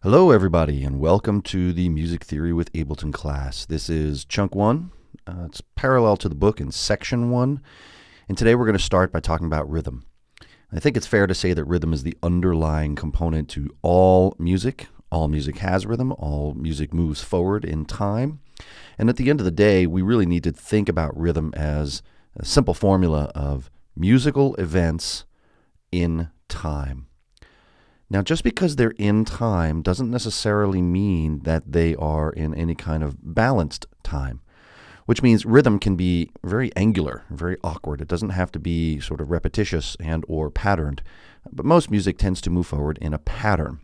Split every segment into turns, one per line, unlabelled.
Hello, everybody, and welcome to the Music Theory with Ableton class. This is Chunk 1. It's parallel to the book in Section 1. And today we're going to start by talking about rhythm. I think it's fair to say that rhythm is the underlying component to all music. All music has rhythm. All music moves forward in time. And at the end of the day, we really need to think about rhythm as a simple formula of musical events in time. Now, just because they're in time doesn't necessarily mean that they are in any kind of balanced time, which means rhythm can be very angular, very awkward. It doesn't have to be sort of repetitious and or patterned, but most music tends to move forward in a pattern.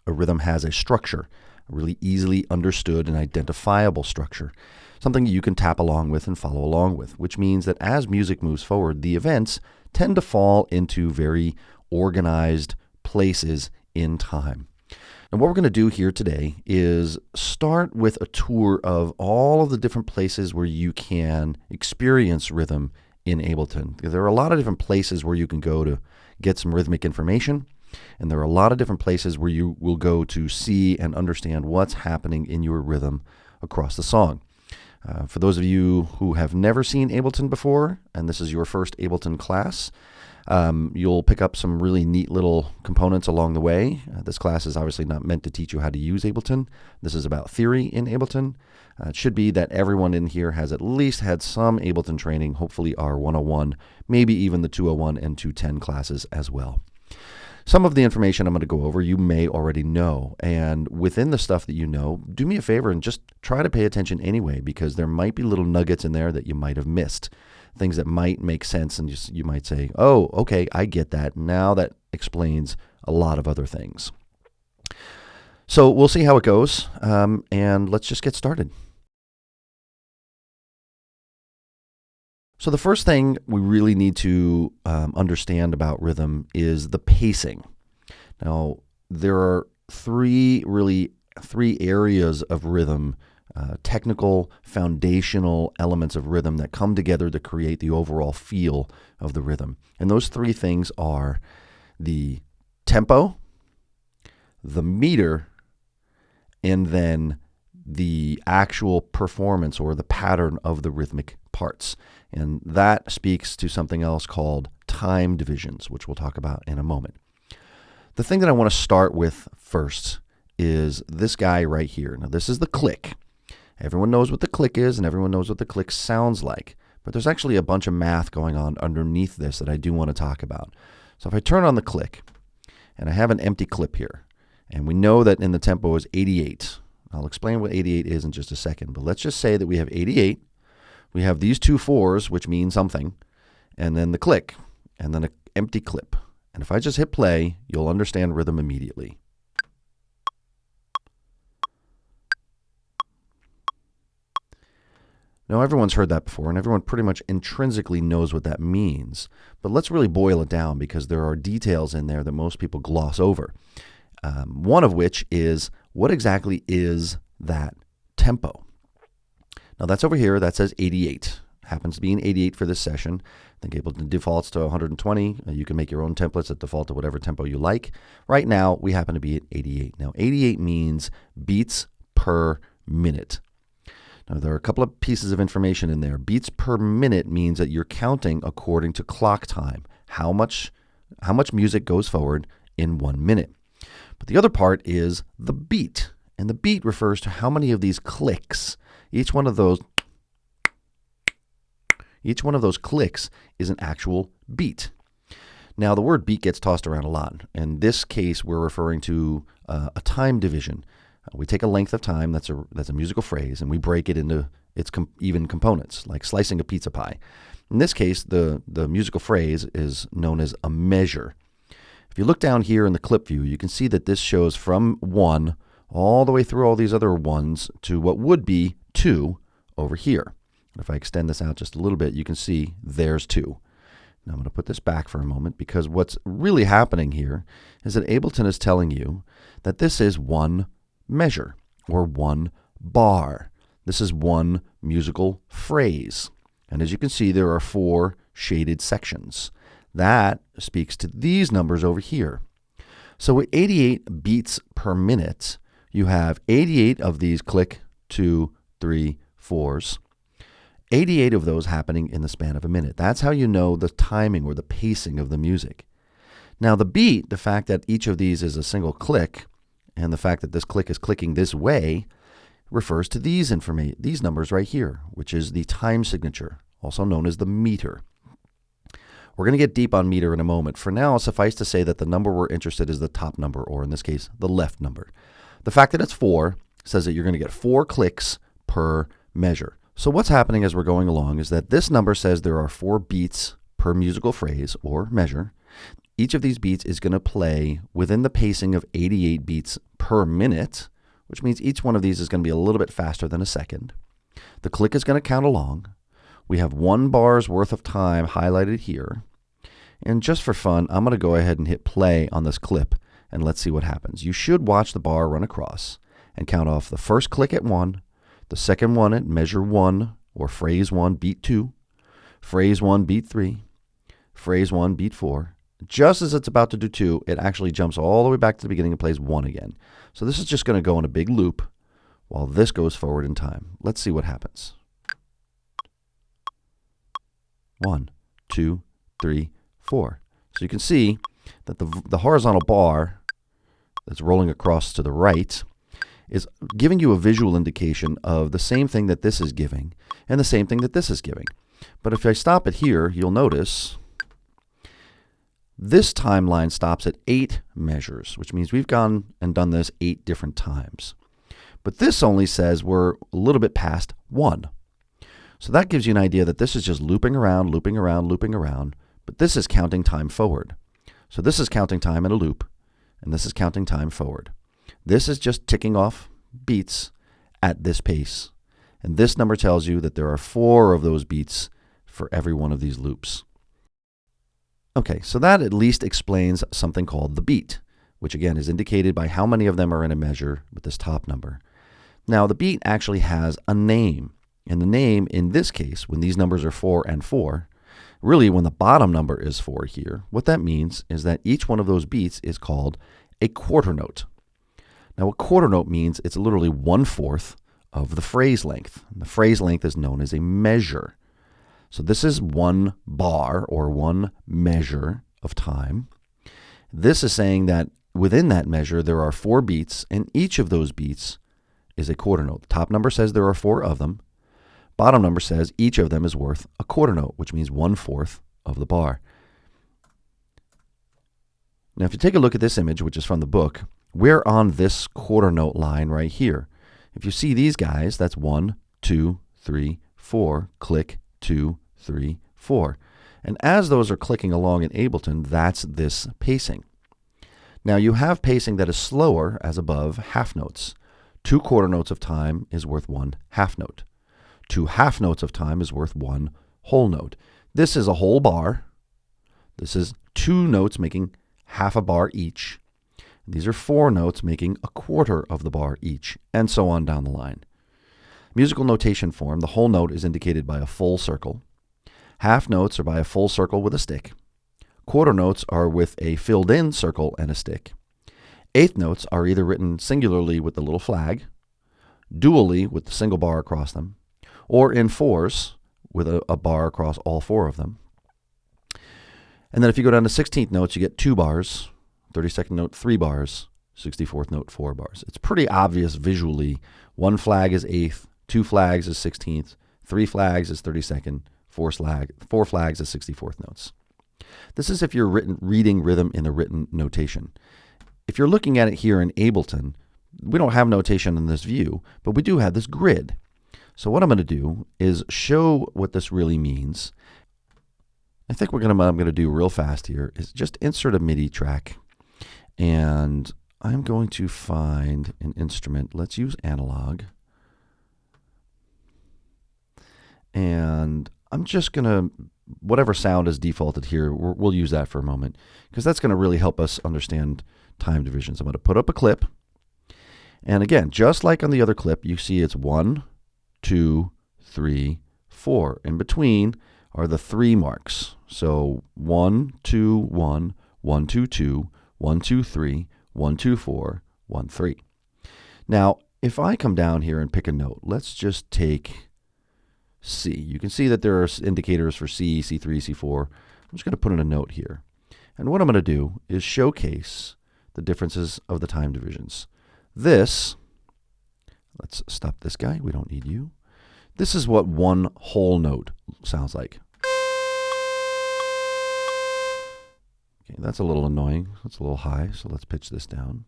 A rhythm has a structure, a really easily understood and identifiable structure, something you can tap along with and follow along with, which means that as music moves forward, the events tend to fall into very organized places in time. And what we're going to do here today is start with a tour of all of the different places where you can experience rhythm in Ableton. There are a lot of different places where you can go to get some rhythmic information, and there are a lot of different places where you will go to see and understand what's happening in your rhythm across the song. For those of you who have never seen Ableton before, and this is your first Ableton class, you'll pick up some really neat little components along the way. This class is obviously not meant to teach you how to use Ableton. This is about theory in Ableton. It should be that everyone in here has at least had some Ableton training, hopefully our 101, maybe even the 201 and 210 classes as well. Some of the information I'm going to go over you may already know, and within the stuff that you know, do me a favor and just try to pay attention anyway, because there might be little nuggets in there that you might have missed. Things that might make sense, and you might say, oh, okay, I get that. Now that explains a lot of other things. So we'll see how it goes, and let's just get started. So the first thing we really need to understand about rhythm is the pacing. Now, there are three areas of rhythm, technical, foundational elements of rhythm that come together to create the overall feel of the rhythm. And those three things are the tempo, the meter, and then the actual performance or the pattern of the rhythmic parts. And that speaks to something else called time divisions, which we'll talk about in a moment. The thing that I want to start with first is this guy right here. Now, this is the click. Everyone knows what the click is, and everyone knows what the click sounds like. But there's actually a bunch of math going on underneath this that I do want to talk about. So if I turn on the click, and I have an empty clip here, and we know that in the tempo is 88. I'll explain what 88 is in just a second, but let's just say that we have 88. We have these two fours, which mean something, and then the click, and then an empty clip. And if I just hit play, you'll understand rhythm immediately. Now, everyone's heard that before, and everyone pretty much intrinsically knows what that means. But let's really boil it down, because there are details in there that most people gloss over. One of which is, what exactly is that tempo? Now, that's over here. That says 88. Happens to be an 88 for this session. I think Ableton defaults to 120. You can make your own templates that default to whatever tempo you like. Right now, we happen to be at 88. Now, 88 means beats per minute. Now, there are a couple of pieces of information in there. Beats per minute means that you're counting according to clock time, how much music goes forward in 1 minute. But the other part is the beat, and the beat refers to how many of these clicks. Each one of those clicks is an actual beat. Now, the word beat gets tossed around a lot. In this case, we're referring to a time division. We take a length of time, that's a musical phrase, and we break it into its even components, like slicing a pizza pie. In this case, the musical phrase is known as a measure. If you look down here in the clip view, you can see that this shows from 1 all the way through all these other 1s to what would be 2 over here. If I extend this out just a little bit, you can see there's 2. Now I'm going to put this back for a moment, because what's really happening here is that Ableton is telling you that this is 1 measure, or 1 bar. This is 1 musical phrase. And as you can see, there are 4 shaded sections. That speaks to these numbers over here. So at 88 beats per minute, you have 88 of these click, 2, 3, 4s. 88 of those happening in the span of a minute. That's how you know the timing or the pacing of the music. Now the beat, the fact that each of these is a single click, and the fact that this click is clicking this way, refers to these numbers right here, which is the time signature, also known as the meter. We're going to get deep on meter in a moment. For now, suffice to say that the number we're interested in is the top number, or in this case, the left number. The fact that it's 4 says that you're going to get 4 clicks per measure. So what's happening as we're going along is that this number says there are 4 beats per musical phrase or measure. Each of these beats is going to play within the pacing of 88 beats per minute, which means each one of these is going to be a little bit faster than a second. The click is going to count along. We have 1 bar's worth of time highlighted here. And just for fun, I'm going to go ahead and hit play on this clip, and let's see what happens. You should watch the bar run across and count off the first click at 1, the second one at measure 1, or phrase 1, beat 2, phrase 1, beat 3, phrase 1, beat 4. Just as it's about to do 2, it actually jumps all the way back to the beginning and plays 1 again. So this is just going to go in a big loop while this goes forward in time. Let's see what happens. 1, 2, 3, 4. So you can see that the horizontal bar that's rolling across to the right is giving you a visual indication of the same thing that this is giving and the same thing that this is giving. But if I stop it here, you'll notice this timeline stops at 8 measures, which means we've gone and done this 8 different times. But this only says we're a little bit past 1. So that gives you an idea that this is just looping around, looping around, looping around, but this is counting time forward. So this is counting time in a loop, and this is counting time forward. This is just ticking off beats at this pace. And this number tells you that there are 4 of those beats for every one of these loops. Okay, so that at least explains something called the beat, which again is indicated by how many of them are in a measure with this top number. Now the beat actually has a name, and the name in this case, when these numbers are 4 and 4, really when the bottom number is 4 here, what that means is that each one of those beats is called a quarter note. Now a quarter note means it's literally 1/4 of the phrase length. And the phrase length is known as a measure. So this is 1 bar or 1 measure of time. This is saying that within that measure there are 4 beats, and each of those beats is a quarter note. The top number says there are 4 of them. Bottom number says each of them is worth a quarter note, which means 1/4 of the bar. Now if you take a look at this image, which is from the book, we're on this quarter note line right here. If you see these guys, that's 1, 2, 3, 4, click, 2, 3, 4. And as those are clicking along in Ableton, that's this pacing. Now you have pacing that is slower as above half notes. 2 quarter notes of time is worth 1 half note. 2 half notes of time is worth 1 whole note. This is a whole bar. This is 2 notes making half a bar each. These are 4 notes making a quarter of the bar each, and so on down the line. Musical notation form, the whole note is indicated by a full circle. Half notes are by a full circle with a stick. Quarter notes are with a filled in circle and a stick. Eighth notes are either written singularly with the little flag, dually with the single bar across them, or in 4s with a bar across all 4 of them. And then if you go down to 16th notes, you get 2 bars, 32nd note, 3 bars, 64th note, 4 bars. It's pretty obvious visually. 1 flag is 8th, 2 flags is 16th, 3 flags is 32nd, 4 flags is 64th notes. This is if you're reading rhythm in the written notation. If you're looking at it here in Ableton, we don't have notation in this view, but we do have this grid. So what I'm going to do is show what this really means. I think what I'm going to do real fast here is just insert a MIDI track. And I'm going to find an instrument. Let's use analog. And I'm just going to, whatever sound is defaulted here, we'll use that for a moment, because that's going to really help us understand time divisions. I'm going to put up a clip. And again, just like on the other clip, you see it's 1, 2, 3, 4. In between are the 3 marks. So 1, 2, 1, 1, 2, 2, 1, 2, 3, 1, 2, 4, 1, 3. Now, if I come down here and pick a note, let's just take C. You can see that there are indicators for C, C3, C4. I'm just going to put in a note here. And what I'm going to do is showcase the differences of the time divisions. This, let's stop this guy. We don't need you. This is what one whole note sounds like. Okay, that's a little annoying. That's a little high, so let's pitch this down.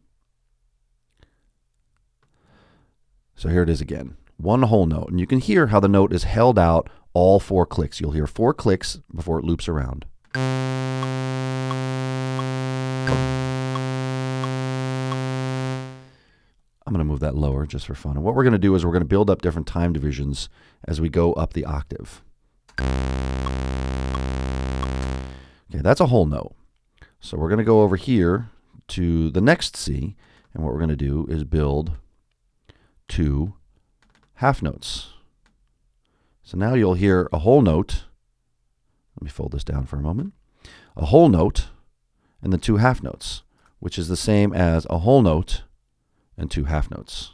So here it is again. One whole note. And you can hear how the note is held out all 4 clicks. You'll hear 4 clicks before it loops around. I'm going to move that lower just for fun. And what we're going to do is we're going to build up different time divisions as we go up the octave. Okay, that's a whole note. So we're going to go over here to the next C, and what we're going to do is build 2 half notes. So now you'll hear a whole note. Let me fold this down for a moment. A whole note and then 2 half notes, which is the same as a whole note and 2 half notes.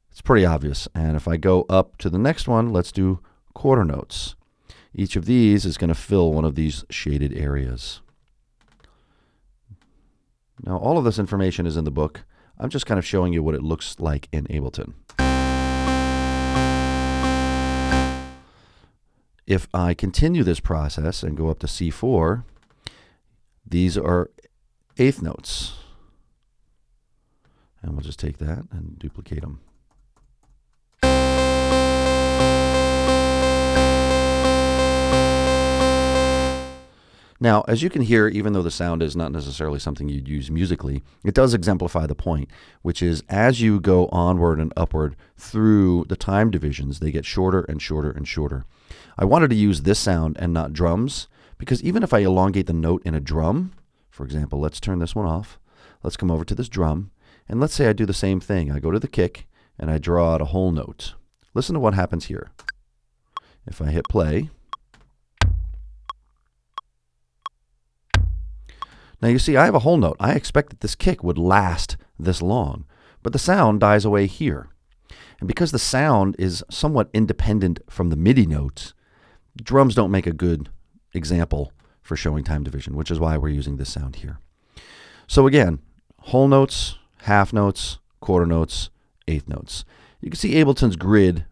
It's pretty obvious. And if I go up to the next one, let's do quarter notes. Each of these is going to fill one of these shaded areas. Now, all of this information is in the book. I'm just kind of showing you what it looks like in Ableton. If I continue this process and go up to C4, these are eighth notes. And we'll just take that and duplicate them. Now, as you can hear, even though the sound is not necessarily something you'd use musically, it does exemplify the point, which is as you go onward and upward through the time divisions, they get shorter and shorter and shorter. I wanted to use this sound and not drums, because even if I elongate the note in a drum, for example, let's turn this one off. Let's come over to this drum, and let's say I do the same thing. I go to the kick, and I draw out a whole note. Listen to what happens here. If I hit play, now you see I have a whole note. I expect that this kick would last this long, but the sound dies away here. And because the sound is somewhat independent from the MIDI notes, drums don't make a good example for showing time division, which is why we're using this sound here. So again, whole notes, half notes, quarter notes, eighth notes. You can see Ableton's grid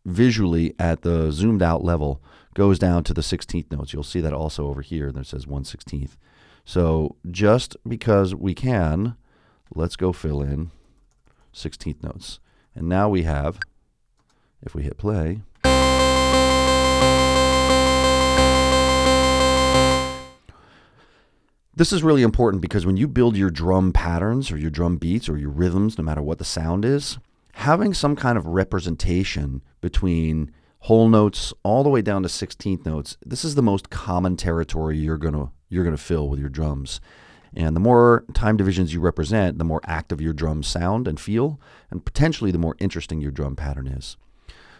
visually at the zoomed out level goes down to the 16th notes. You'll see that also over here that says 1/16. So just because we can, let's go fill in 16th notes. And now we have, if we hit play, this is really important because when you build your drum patterns or your drum beats or your rhythms, no matter what the sound is, having some kind of representation between whole notes all the way down to 16th notes, this is the most common territory you're gonna fill with your drums. And the more time divisions you represent, the more active your drums sound and feel, and potentially the more interesting your drum pattern is.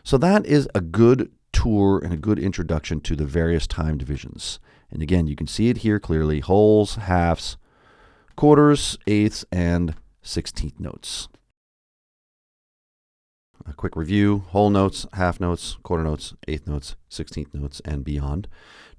So that is a good tour and a good introduction to the various time divisions. And again, you can see it here clearly: wholes, halves, quarters, eighths, and 16th notes. A quick review: whole notes, half notes, quarter notes, eighth notes, 16th notes, and beyond.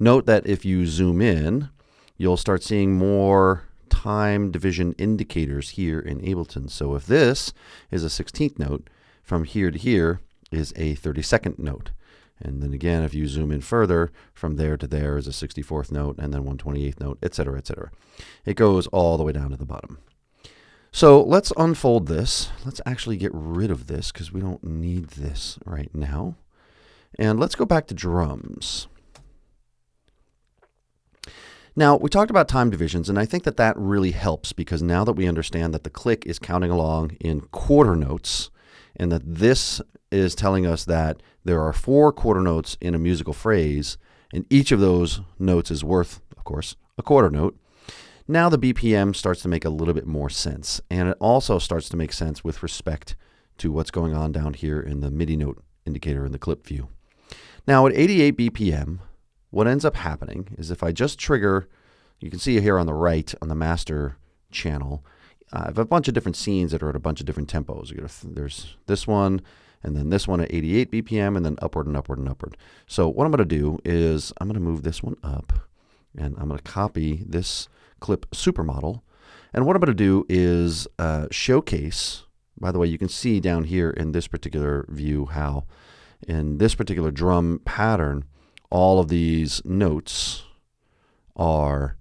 Note that if you zoom in, you'll start seeing more time division indicators here in Ableton. So if this is a 16th note, from here to here is a 32nd note. And then again, if you zoom in further, from there to there is a 64th note, and then 128th note, etc., etc. It goes all the way down to the bottom. So let's unfold this. Let's actually get rid of this because we don't need this right now. And let's go back to drums. Now, we talked about time divisions, and I think that that really helps because now that we understand that the click is counting along in quarter notes, and that this is telling us that there are 4 quarter notes in a musical phrase, and each of those notes is worth, of course, a quarter note. Now the BPM starts to make a little bit more sense, and it also starts to make sense with respect to what's going on down here in the MIDI note indicator in the clip view. Now at 88 BPM, what ends up happening is if I just trigger you can see here on the right on the master channel, I have a bunch of different scenes that are at a bunch of different tempos. There's this one, and then this one at 88 BPM, and then upward and upward and upward. So what I'm going to do is I'm going to move this one up, and I'm going to copy this clip supermodel. And what I'm going to do is showcase, by the way, you can see down here in this particular view how in this particular drum pattern, all of these notes are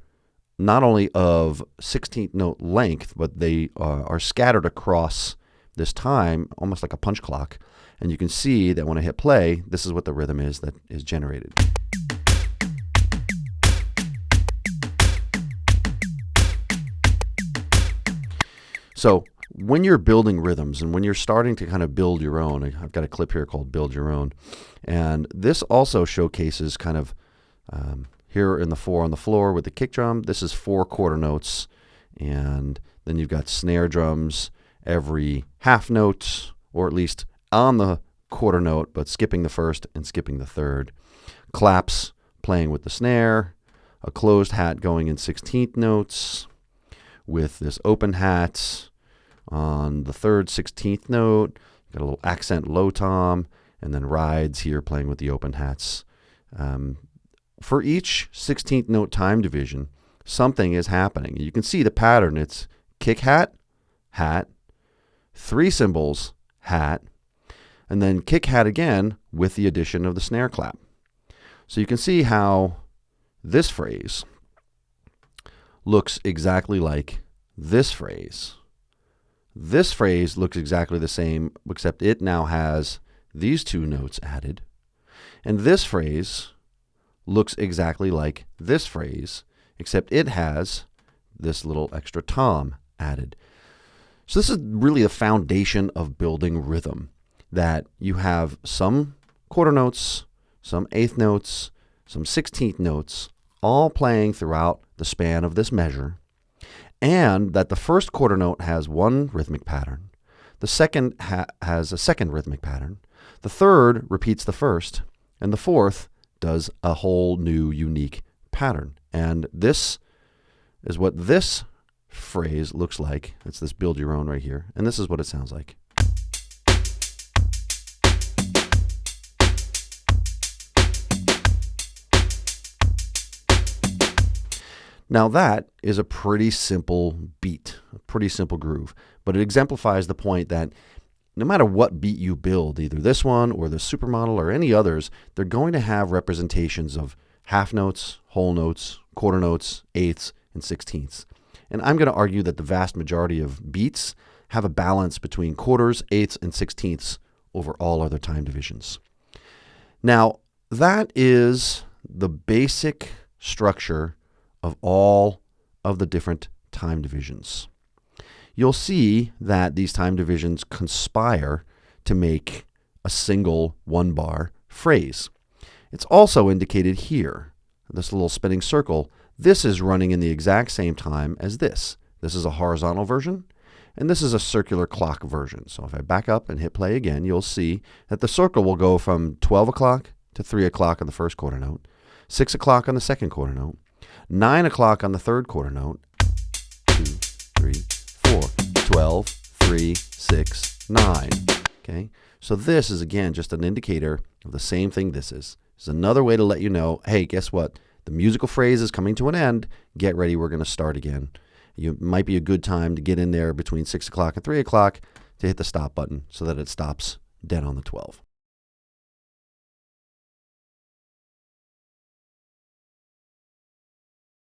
not only of 16th note length, but they are scattered across this time, almost like a punch clock. And you can see that when I hit play, this is what the rhythm is that is generated. So when you're building rhythms and when you're starting to kind of build your own, I've got a clip here called Build Your Own. And this also showcases kind of here in the 4 on the floor with the kick drum, this is 4 quarter notes. And then you've got snare drums every half note, or at least on the quarter note, but skipping the first and skipping the third. Claps playing with the snare, a closed hat going in 16th notes with this open hat on the third 16th note. Got a little accent low tom, and then rides here playing with the open hats. For each 16th note time division, something is happening. You can see the pattern. It's kick hat, hat, 3 cymbals, hat, and then kick hat again with the addition of the snare clap. So you can see how this phrase looks exactly like this phrase. This phrase looks exactly the same, except it now has these 2 notes added. And this phrase looks exactly like this phrase, except it has this little extra tom added. So this is really the foundation of building rhythm, that you have some quarter notes, some eighth notes, some 16th notes, all playing throughout the span of this measure, and that the first quarter note has one rhythmic pattern, the second has a second rhythmic pattern, the third repeats the first, and the fourth does a whole new unique pattern. And this is what this phrase looks like. It's this build your own right here, and this is what it sounds like. Now that is a pretty simple beat, a pretty simple groove, but it exemplifies the point that no matter what beat you build, either this one or the supermodel or any others, they're going to have representations of half notes, whole notes, quarter notes, eighths, and 16ths. And I'm going to argue that the vast majority of beats have a balance between quarters, eighths, and 16ths over all other time divisions. Now, that is the basic structure of all of the different time divisions. You'll see that these time divisions conspire to make a single 1-bar phrase. It's also indicated here, this little spinning circle. This is running in the exact same time as this. This is a horizontal version, and this is a circular clock version. So if I back up and hit play again, you'll see that the circle will go from 12 o'clock to 3 o'clock on the first quarter note, 6 o'clock on the second quarter note, 9 o'clock on the third quarter note, 2, 3, 4, 12, 3, 6, 9. Okay, so this is again just an indicator of the same thing this is. It's another way to let you know, hey, guess what? The musical phrase is coming to an end. Get ready, we're going to start again. It might be a good time to get in there between 6 o'clock and 3 o'clock to hit the stop button so that it stops dead on the 12.